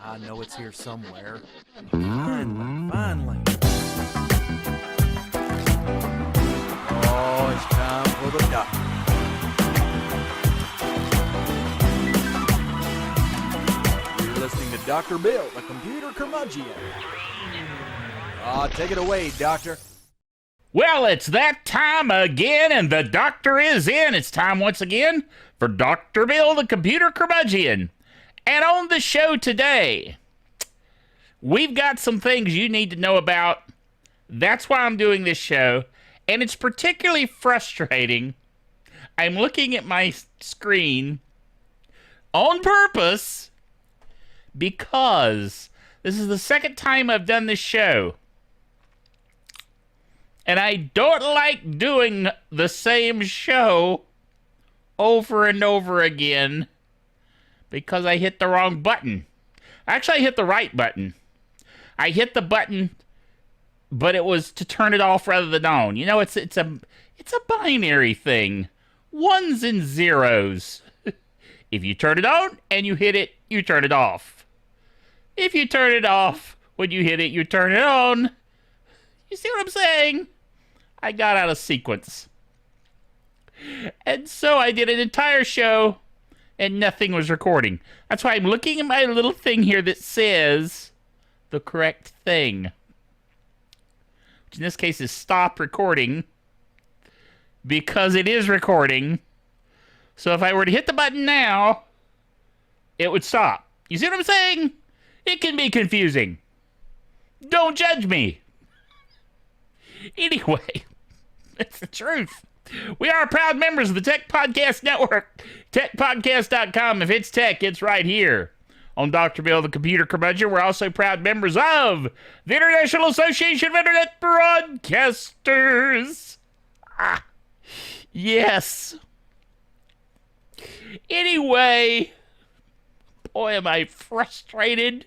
I know it's here somewhere. Finally. Oh, it's time for the doctor. You're listening to Dr. Bill, the computer curmudgeon. Take it away, Doctor. Well, it's that time again, and the doctor is in. It's time once again for Dr. Bill, the computer curmudgeon. And on the show today, we've got some things you need to know about. That's why I'm doing this show, and it's particularly frustrating. I'm looking at my screen on purpose because this is the second time I've done this show. And I don't like doing the same show over and over again because I hit the wrong button. Actually, I hit the right button. I hit the button, but it was to turn it off rather than on. You know, it's a binary thing. Ones and zeros. If you turn it on and you hit it, you turn it off. If you turn it off when you hit it, you turn it on. You see what I'm saying? I got out of sequence. And so I did an entire show and nothing was recording. That's why I'm looking at my little thing here that says the correct thing. Which in this case is stop recording. Because it is recording. So if I were to hit the button now, it would stop. You see what I'm saying? It can be confusing. Don't judge me. Anyway, it's the truth. We are proud members of the Tech Podcast Network. TechPodcast.com. If it's tech, it's right here. On Dr. Bill, the computer curmudgeon, we're also proud members of the International Association of Internet Broadcasters. Yes. Anyway, boy, am I frustrated.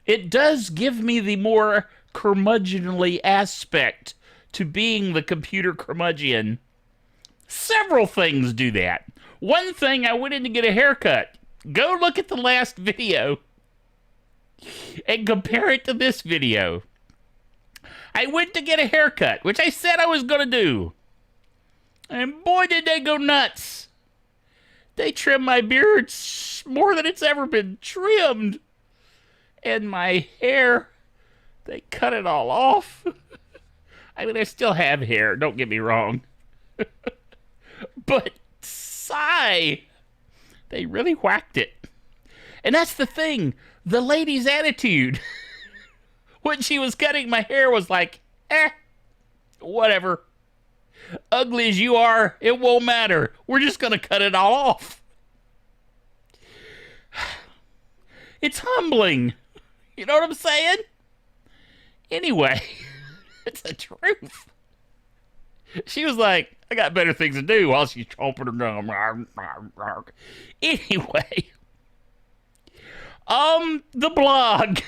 It does give me the more curmudgeonly aspect to being the computer curmudgeon. Several things do that. One thing, I went in to get a haircut. Go look at the last video and compare it to this video. I went to get a haircut, which I said I was going to do. And boy, did they go nuts. They trimmed my beard more than it's ever been trimmed. And my hair, they cut it all off. I mean, I still have hair, don't get me wrong. But, sigh, they really whacked it. And that's the thing, the lady's attitude. When she was cutting my hair was like, whatever. Ugly as you are, it won't matter. We're just going to cut it all off. It's humbling. You know what I'm saying? Anyway, it's the truth. She was like, I got better things to do while she's chomping her gum. Anyway. The blog.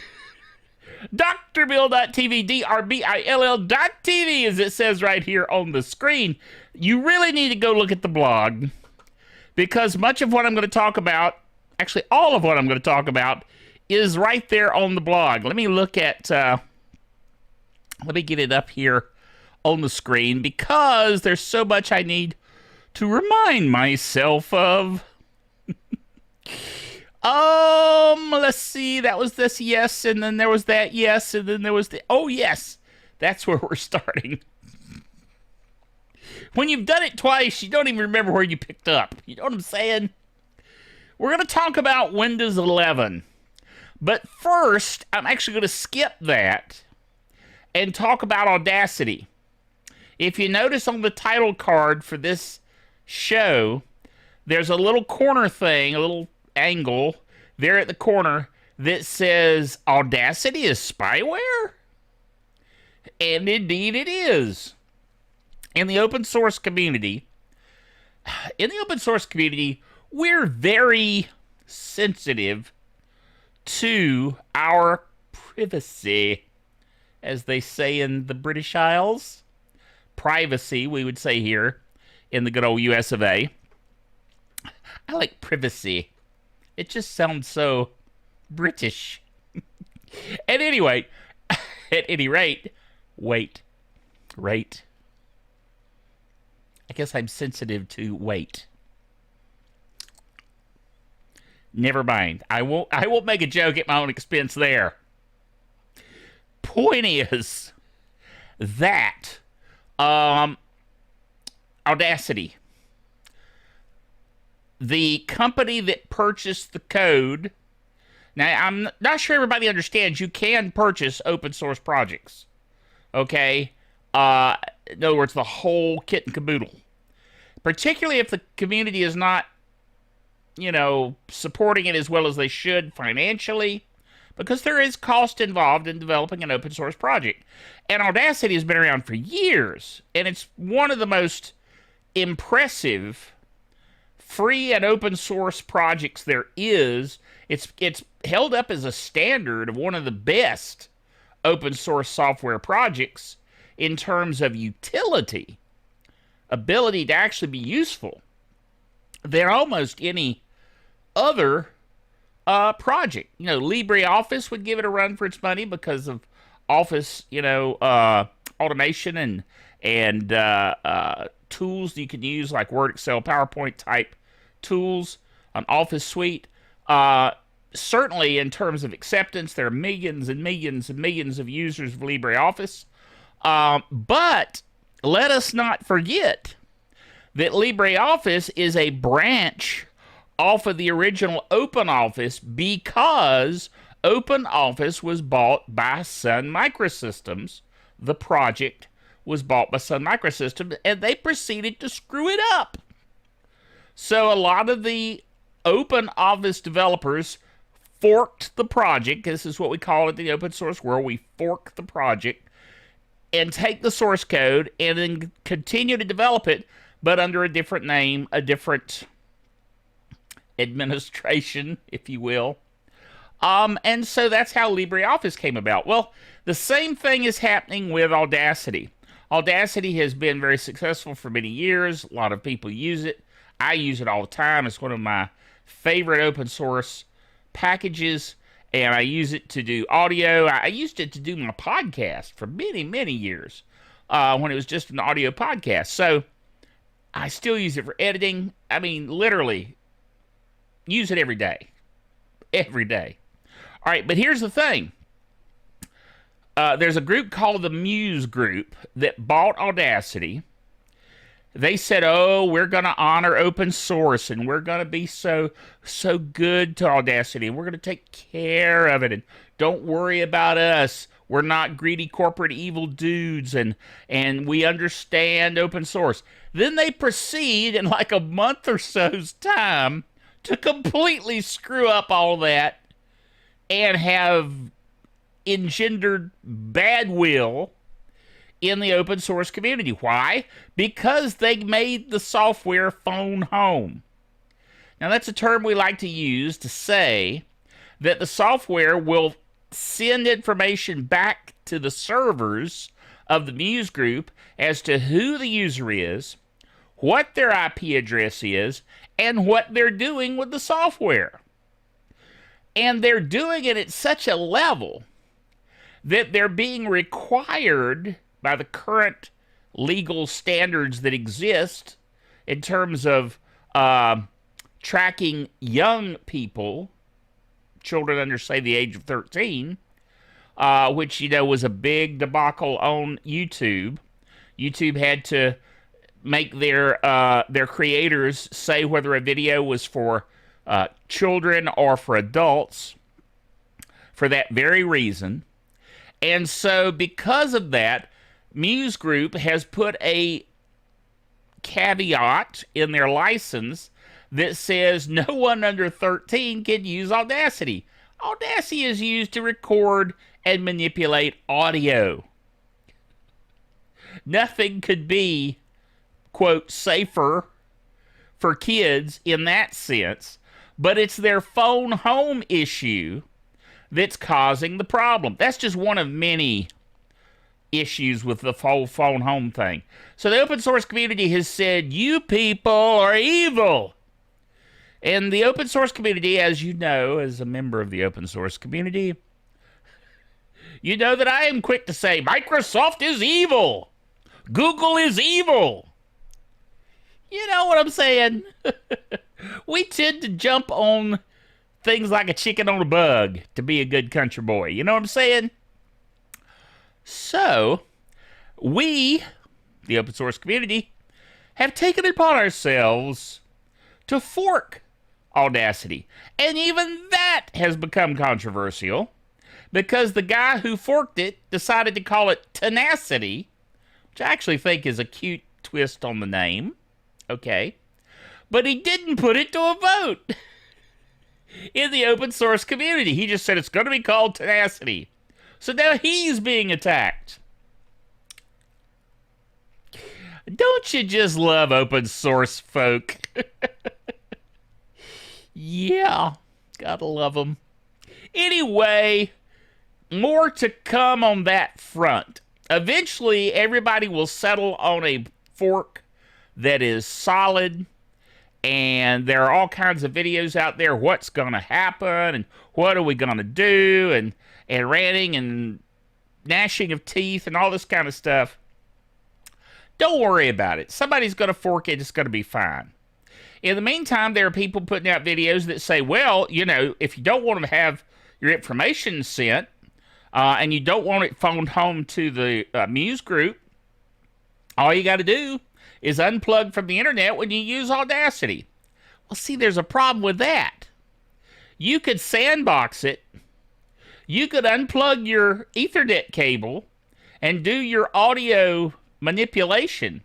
DrBill.tv, DrBill.tv, as it says right here on the screen. You really need to go look at the blog. Because much of what I'm going to talk about, actually all of what I'm going to talk about, is right there on the blog. Let me look at, let me get it up here on the screen, because there's so much I need to remind myself of. Let's see, that was this yes, and then there was that yes, and then there was the, oh yes, that's where we're starting. When you've done it twice, you don't even remember where you picked up. You know what I'm saying? We're going to talk about Windows 11. But first, I'm actually going to skip that and talk about Audacity. If you notice on the title card for this show, there's a little corner thing, a little angle there at the corner that says Audacity is spyware? And indeed it is. In the open source community, we're very sensitive to our privacy, as they say in the British Isles. Privacy, we would say here in the good old US of A. I like privacy. It just sounds so British. At any rate, wait. I guess I'm sensitive to weight. Never mind. I won't make a joke at my own expense there. Point is that Audacity, the company that purchased the code. Now, I'm not sure everybody understands you can purchase open source projects. Okay? In other words, the whole kit and caboodle. Particularly if the community is not, supporting it as well as they should financially, because there is cost involved in developing an open source project. And Audacity has been around for years, and it's one of the most impressive free and open source projects there is. It's held up as a standard of one of the best open source software projects in terms of utility, ability to actually be useful, than almost any other project. LibreOffice would give it a run for its money because of Office, automation and tools you can use like Word, Excel, PowerPoint type tools, an Office suite. Certainly in terms of acceptance, there are millions and millions and millions of users of LibreOffice. But let us not forget that LibreOffice is a branch off of the original OpenOffice because OpenOffice was bought by Sun Microsystems. The project was bought by Sun Microsystems, and they proceeded to screw it up. So a lot of the OpenOffice developers forked the project. This is what we call it in the open source world. We fork the project and take the source code and then continue to develop it, but under a different name, a different administration, if you will. And so that's how LibreOffice came about. Well, the same thing is happening with Audacity. Audacity has been very successful for many years. A lot of people use it. I use it all the time. It's one of my favorite open source packages, and I use it to do audio. I used it to do my podcast for many, many years when it was just an audio podcast. So I still use it for editing. I mean, literally, use it every day. Every day. All right, but here's the thing. There's a group called the Muse Group that bought Audacity. They said, oh, we're going to honor open source, and we're going to be so good to Audacity, and we're going to take care of it, and don't worry about us. We're not greedy corporate evil dudes, and we understand open source. Then they proceed in like a month or so's time to completely screw up all that and have engendered bad will in the open source community. Why? Because they made the software phone home. Now, that's a term we like to use to say that the software will send information back to the servers of the Muse Group as to who the user is, what their IP address is, and what they're doing with the software. And they're doing it at such a level that they're being required by the current legal standards that exist in terms of tracking young people, children under, say, the age of 13, which, was a big debacle on YouTube. YouTube had to make their creators say whether a video was for children or for adults for that very reason. And so because of that, Muse Group has put a caveat in their license that says no one under 13 can use Audacity. Audacity is used to record and manipulate audio. Nothing could be, quote, safer for kids in that sense, but it's their phone home issue that's causing the problem. That's just one of many issues with the whole phone home thing. So the open source community has said, you people are evil. And the open source community, as you know, as a member of the open source community, you know that I am quick to say Microsoft is evil. Google is evil. You know what I'm saying? We tend to jump on things like a chicken on a bug to be a good country boy. You know what I'm saying? So, we, the open source community, have taken it upon ourselves to fork Audacity. And even that has become controversial because the guy who forked it decided to call it Tenacity, which I actually think is a cute twist on the name. Okay. But he didn't put it to a vote in the open source community. He just said it's going to be called Tenacity. So now he's being attacked. Don't you just love open source folk? Yeah, gotta love them. Anyway, more to come on that front. Eventually, everybody will settle on a fork that is solid, and there are all kinds of videos out there. What's gonna happen, and what are we gonna do, and ranting and gnashing of teeth and all this kind of stuff. Don't worry about it. Somebody's gonna fork it. It's gonna be fine. In the meantime, there are people putting out videos that say, well, you know, if you don't want to have your information sent, and you don't want it phoned home to the Muse group, all you got to do is unplug from the internet when you use Audacity. Well, see, there's a problem with that. You could sandbox it. You could unplug your Ethernet cable and do your audio manipulation.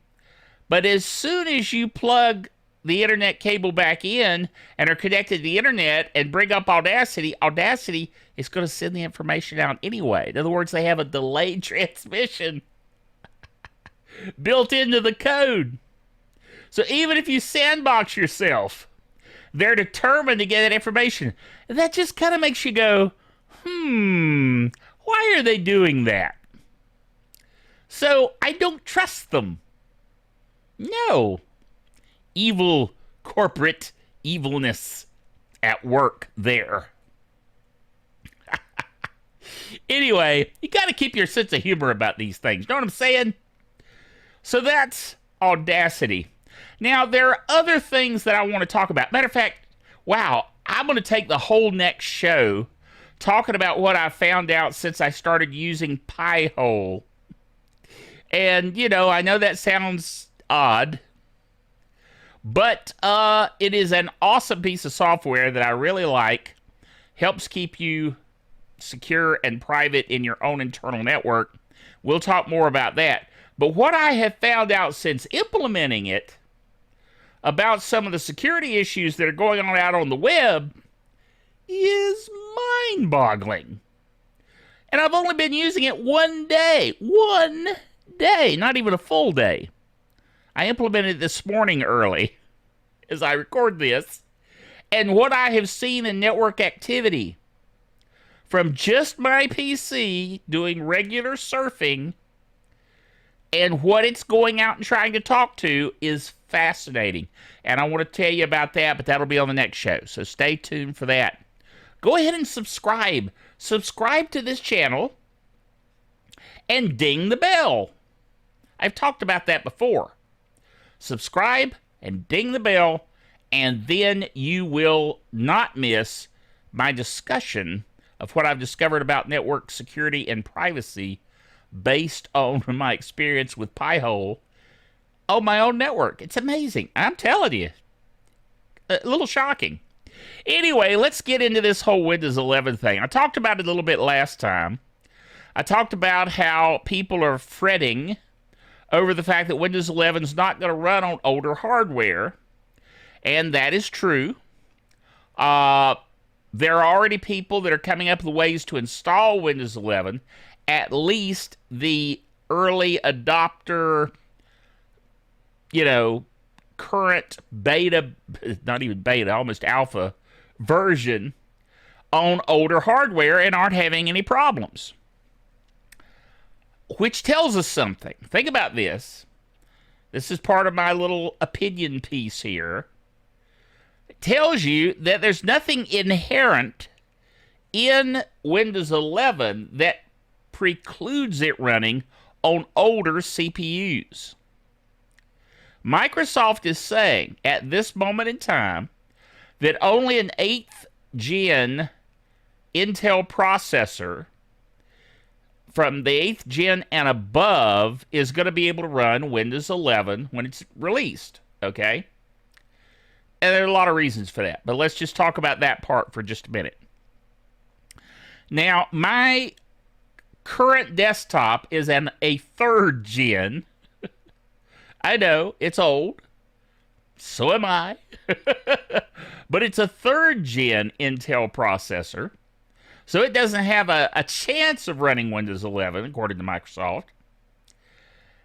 But as soon as you plug the internet cable back in and are connected to the internet and bring up Audacity, Audacity is going to send the information out anyway. In other words, they have a delayed transmission built into the code. So even if you sandbox yourself, they're determined to get that information. And that just kind of makes you go, why are they doing that? So I don't trust them. No. Evil corporate evilness at work there. Anyway, you got to keep your sense of humor about these things. Know what I'm saying? So that's Audacity. Now, there are other things that I want to talk about. Matter of fact, wow, I'm going to take the whole next show talking about what I found out since I started using Pi-hole. And, you know, I know that sounds odd, but it is an awesome piece of software that I really like. Helps keep you secure and private in your own internal network. We'll talk more about that. But what I have found out since implementing it about some of the security issues that are going on out on the web is mind-boggling. And I've only been using it one day. One day. Not even a full day. I implemented it this morning early as I record this. And what I have seen in network activity from just my PC doing regular surfing and what it's going out and trying to talk to is fascinating. And I want to tell you about that, but that'll be on the next show. So stay tuned for that. Go ahead and subscribe. Subscribe to this channel and ding the bell. I've talked about that before. Subscribe and ding the bell, and then you will not miss my discussion of what I've discovered about network security and privacy based on my experience with Pi-hole on my own network. It's amazing. I'm telling you. A little shocking. Anyway, let's get into this whole Windows 11 thing. I talked about it a little bit last time. I talked about how people are fretting over the fact that Windows 11 is not going to run on older hardware. And that is true. There are already people that are coming up with ways to install Windows 11, at least the early adopter, you know, current beta, not even beta, almost alpha version on older hardware and aren't having any problems. Which tells us something. Think about this. This is part of my little opinion piece here. tells you that there's nothing inherent in Windows 11 that precludes it running on older CPUs. Microsoft is saying at this moment in time that only an 8th gen Intel processor from the 8th gen and above is going to be able to run Windows 11 when it's released, okay? And there are a lot of reasons for that, but let's just talk about that part for just a minute. Now, my current desktop is a 3rd gen. I know, it's old. So am I. But it's a 3rd gen Intel processor. So it doesn't have a chance of running Windows 11, according to Microsoft.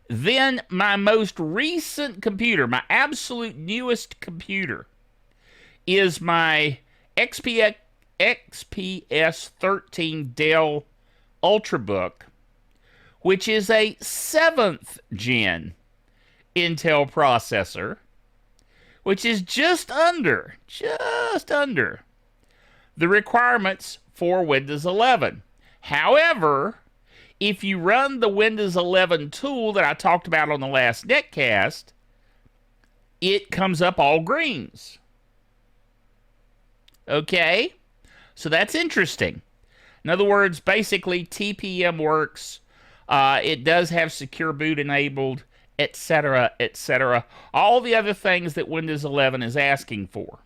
Then my most recent computer, my absolute newest computer, is my XPS 13 Dell Ultrabook, which is a 7th gen Intel processor, which is just under the requirements for Windows 11. However, if you run the Windows 11 tool that I talked about on the last netcast, it comes up all greens. Okay? So that's interesting. In other words, basically, TPM works. It does have secure boot enabled, etc., etc. All the other things that Windows 11 is asking for.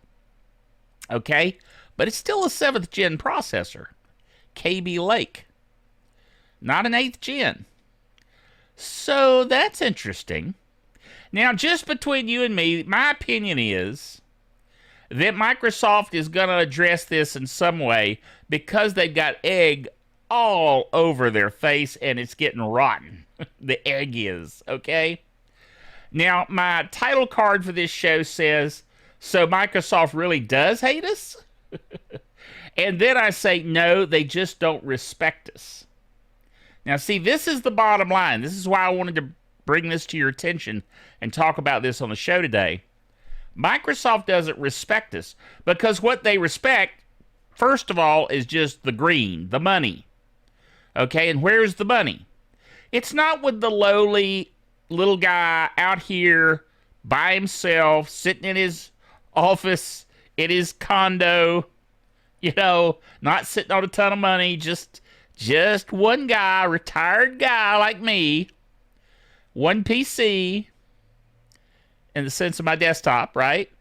Okay? But it's still a 7th gen processor. KB Lake. Not an 8th gen. So that's interesting. Now, just between you and me, my opinion is that Microsoft is going to address this in some way because they've got egg all over their face and it's getting rotten. The egg is, okay? Now, my title card for this show says, so Microsoft really does hate us? And then I say, no, they just don't respect us. Now, see, this is the bottom line. This is why I wanted to bring this to your attention and talk about this on the show today. Microsoft doesn't respect us because what they respect, first of all, is just the green, the money. Okay, and where's the money? It's not with the lowly little guy out here by himself, sitting in his office, in his condo, you know, not sitting on a ton of money, just one guy, retired guy like me, one PC, in the sense of my desktop, right?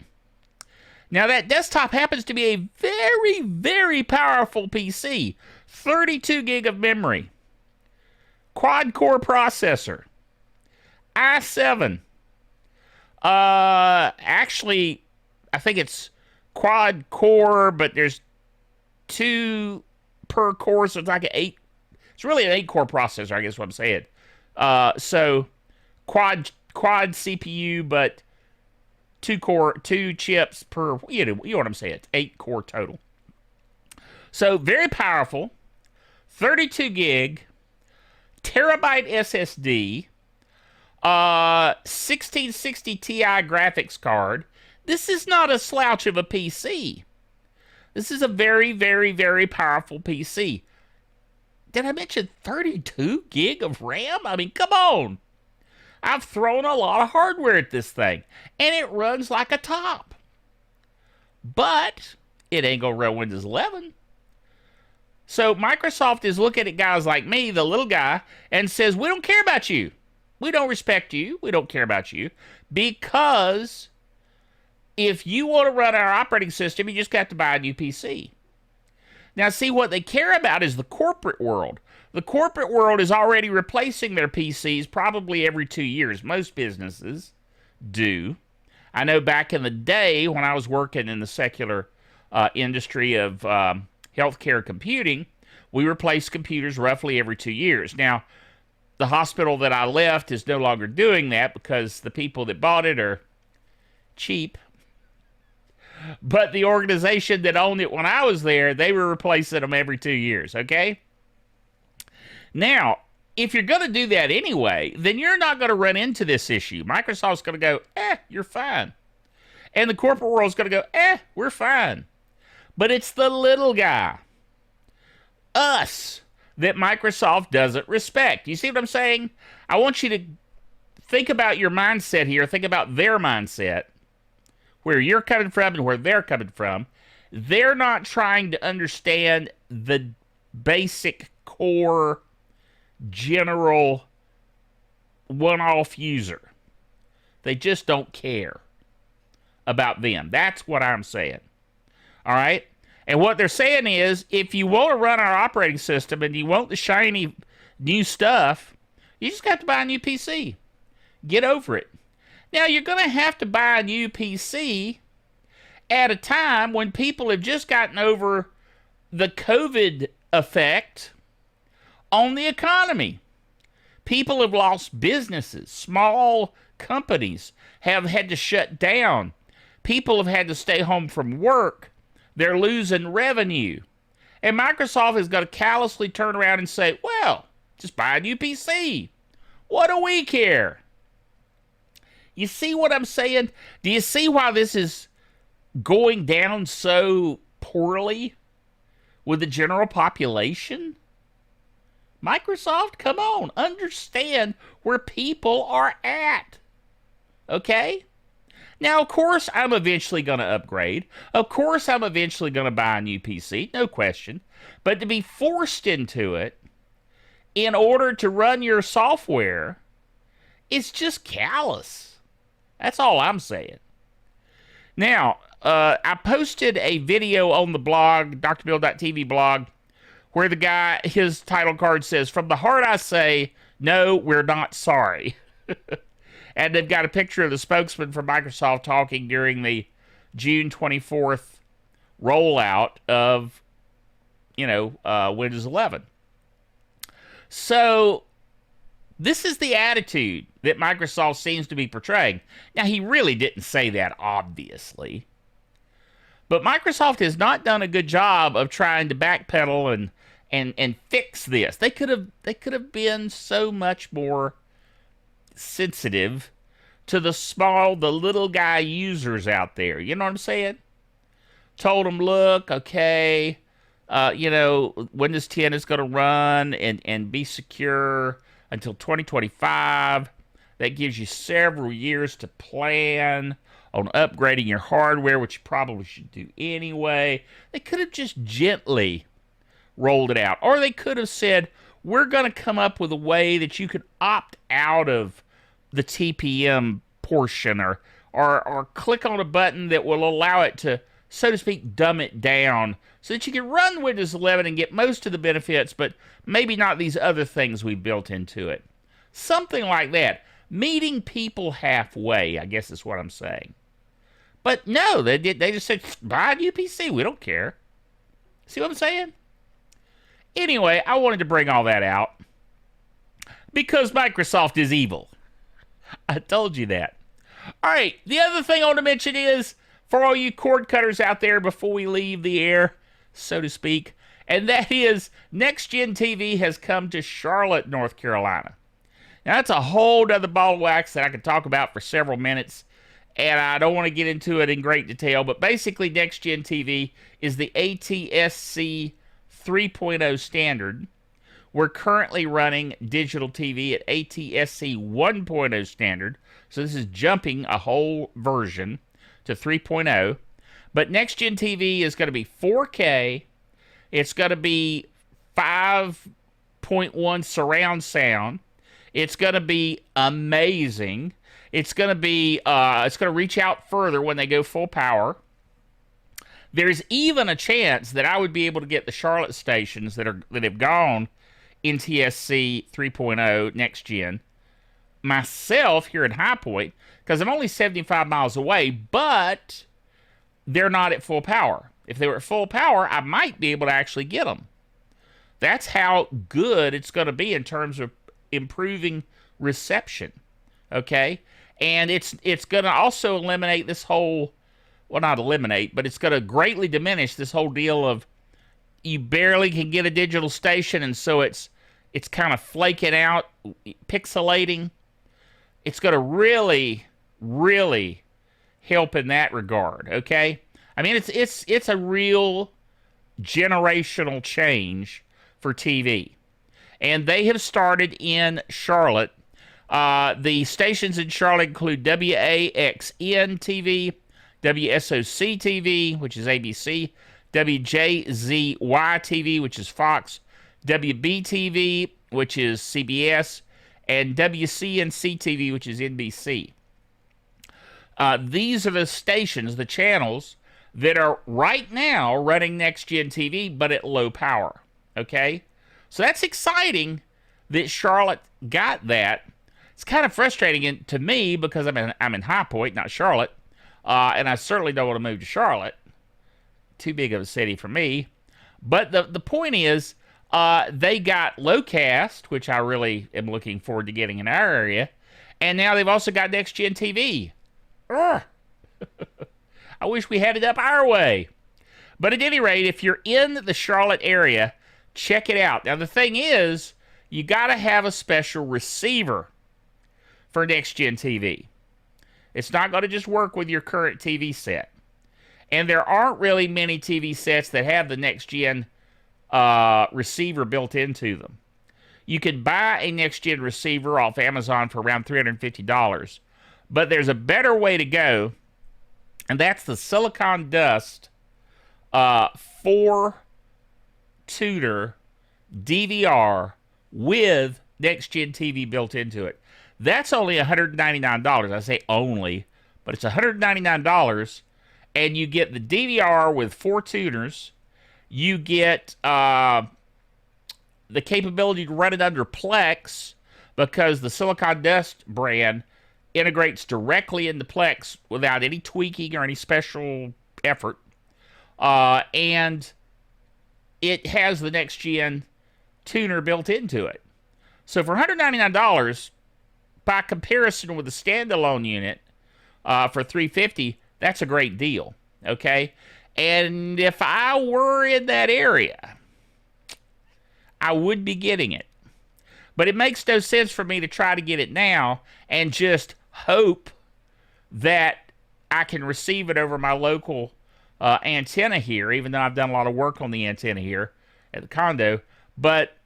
Now, that desktop happens to be a very, very powerful PC. 32 gig of memory. Quad-core processor. i7. Actually, I think it's quad-core, but there's 2 per core, so it's like it's really an 8-core processor, I guess what I'm saying. So, quad CPU, but 2 chips per, you know what I'm saying. It's 8-core total. So, very powerful. 32 gig. Terabyte SSD. 1660 Ti graphics card. This is not a slouch of a PC. This is a very, very, very powerful PC. Did I mention 32 gig of RAM? I mean, come on. I've thrown a lot of hardware at this thing, and it runs like a top. But it ain't going to run Windows 11. So Microsoft is looking at guys like me, the little guy, and says, we don't care about you. We don't respect you. We don't care about you. Because if you want to run our operating system, you just got to buy a new PC. Now, see, what they care about is the corporate world. The corporate world is already replacing their PCs probably every 2 years. Most businesses do. I know back in the day when I was working in the secular industry of healthcare computing, we replaced computers roughly every 2 years. Now, the hospital that I left is no longer doing that because the people that bought it are cheap. But the organization that owned it when I was there, they were replacing them every 2 years, okay? Now, if you're going to do that anyway, then you're not going to run into this issue. Microsoft's going to go, you're fine. And the corporate world's going to go, we're fine. But it's the little guy, us, that Microsoft doesn't respect. You see what I'm saying? I want you to think about your mindset here. Think about their mindset, where you're coming from and where they're coming from. They're not trying to understand the basic, core, general, one-off user. They just don't care about them. That's what I'm saying. All right? And what they're saying is, if you want to run our operating system and you want the shiny new stuff, you just have to buy a new PC. Get over it. Now, you're going to have to buy a new PC at a time when people have just gotten over the COVID effect on the economy. People have lost businesses. Small companies have had to shut down. People have had to stay home from work. They're losing revenue. And Microsoft is going to callously turn around and say, well, just buy a new PC. What do we care? You see what I'm saying? Do you see why this is going down so poorly with the general population? Microsoft, come on, understand where people are at. Okay? Now, of course, I'm eventually going to upgrade. Of course, I'm eventually going to buy a new PC, no question. But to be forced into it in order to run your software, it's just callous. That's all I'm saying. Now, I posted a video on the blog, DrBillTV Blog, where the guy, his title card says, "From the heart I say, no, we're not sorry." And they've got a picture of the spokesman for Microsoft talking during the June 24th rollout of, Windows 11. So, this is the attitude that Microsoft seems to be portraying. Now, he really didn't say that, obviously. But Microsoft has not done a good job of trying to backpedal and fix this. They could have been so much more sensitive to the little guy users out there. You know what I'm saying? Told them, look, okay, Windows 10 is going to run and be secure until 2025. That gives you several years to plan on upgrading your hardware, which you probably should do anyway. They could have just gently rolled it out. Or they could have said, we're going to come up with a way that you could opt out of the TPM portion or click on a button that will allow it to, so to speak, dumb it down so that you can run Windows 11 and get most of the benefits, but maybe not these other things we built into it. Something like that. Meeting people halfway, I guess is what I'm saying. But no, they just said, buy a new PC. We don't care. See what I'm saying? Anyway, I wanted to bring all that out because Microsoft is evil. I told you that. All right, the other thing I want to mention is, for all you cord cutters out there before we leave the air, so to speak, and that is NextGenTV has come to Charlotte, North Carolina. Now, that's a whole other ball of wax that I could talk about for several minutes, and I don't want to get into it in great detail, but basically NextGenTV is the ATSC 3.0 standard. We're currently running digital TV at ATSC 1.0 standard, so this is jumping a whole version to 3.0. But NextGenTV is going to be 4K. It's going to be 5.1 surround sound. It's going to be amazing. It's going to reach out further when they go full power. There's even a chance that I would be able to get the Charlotte stations that have gone NTSC 3.0 next gen myself here in High Point, because I'm only 75 miles away, but they're not at full power. If they were at full power, I might be able to actually get them. That's how good it's going to be in terms of improving reception. Okay? And it's going to also eliminate this whole, well, not eliminate, but it's going to greatly diminish this whole deal of you barely can get a digital station, and so it's kind of flaking out, pixelating. It's going to really, really help in that regard, okay? I mean, it's a real generational change for TV. And they have started in Charlotte. The stations in Charlotte include WAXN TV, WSOC TV, which is ABC, WJZY TV, which is Fox, WBTV, which is CBS, and WCNC TV, which is NBC. These are the stations, the channels, that are right now running NextGenTV, but at low power, okay? So that's exciting that Charlotte got that. It's kind of frustrating to me because I'm in High Point, not Charlotte, and I certainly don't want to move to Charlotte. Too big of a city for me. But the point is, they got Lowcast, which I really am looking forward to getting in our area, and now they've also got NextGenTV. I wish we had it up our way. But at any rate, if you're in the Charlotte area, check it out. Now, the thing is, you got to have a special receiver for NextGenTV. It's not going to just work with your current TV set. And there aren't really many TV sets that have the NextGen receiver built into them. You can buy a NextGen receiver off Amazon for around $350. But there's a better way to go, and that's the Silicon Dust 4-tuner DVR with NextGenTV built into it. That's only $199. I say only, but it's $199, and you get the DVR with 4 tuners. You get the capability to run it under Plex because the Silicon Dust brand integrates directly into Plex without any tweaking or any special effort. And it has the NextGen tuner built into it. So for $199, by comparison with the standalone unit for $350, that's a great deal, okay? And if I were in that area, I would be getting it. But it makes no sense for me to try to get it now and just hope that I can receive it over my local antenna here, even though I've done a lot of work on the antenna here at the condo. But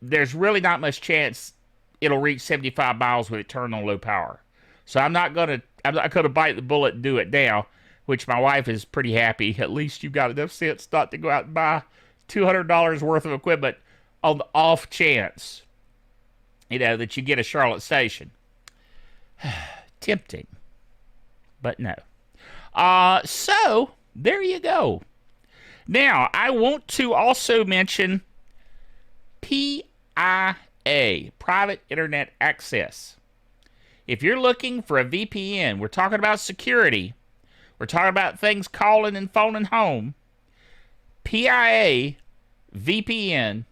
there's really not much chance it'll reach 75 miles with it turned on low power. So I'm not going to bite the bullet and do it now, which my wife is pretty happy. At least you've got enough sense not to go out and buy $200 worth of equipment on the off chance, that you get a Charlotte station. Tempting, but no. So, there you go. Now, I want to also mention PIA, Private Internet Access. If you're looking for a VPN, we're talking about security. We're talking about things calling and phoning home. PIA VPN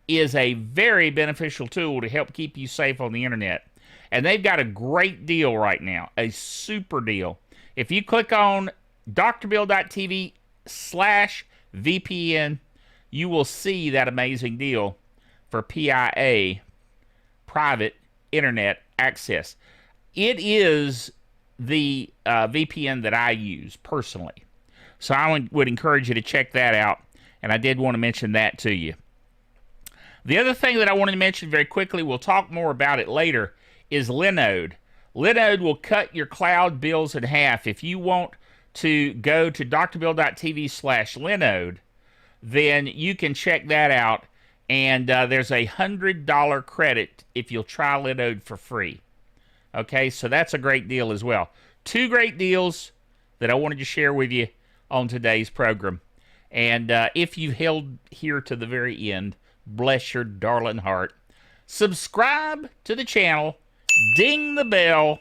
is a very beneficial tool to help keep you safe on the internet. And they've got a great deal right now, a super deal. If you click on DrBillTV/VPN, you will see that amazing deal for PIA, Private Internet Access. It is the VPN that I use personally. So I would encourage you to check that out. And I did want to mention that to you. The other thing that I wanted to mention very quickly, we'll talk more about it later, is Linode. Linode will cut your cloud bills in half. If you want to go to drbill.tv/Linode, then you can check that out. And there's a $100 credit if you'll try Linode for free. Okay, so that's a great deal as well. 2 great deals that I wanted to share with you on today's program. And if you held here to the very end, bless your darling heart. Subscribe to the channel, ding the bell,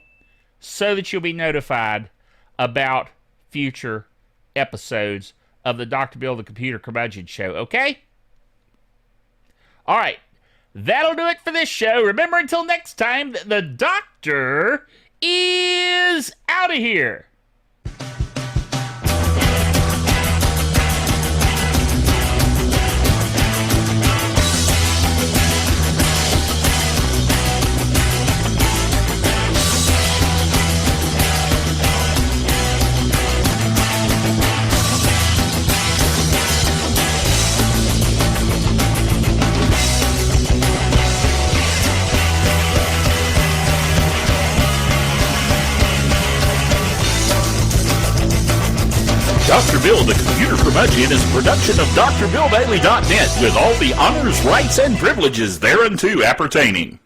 so that you'll be notified about future episodes of the Dr. Bill the Computer Curmudgeon Show, okay? All right, that'll do it for this show. Remember, until next time, the doctor is out of here. Dr. Bill, the Computer Curmudgeon, is a production of DrBillDaily.net with all the honors, rights, and privileges thereunto appertaining.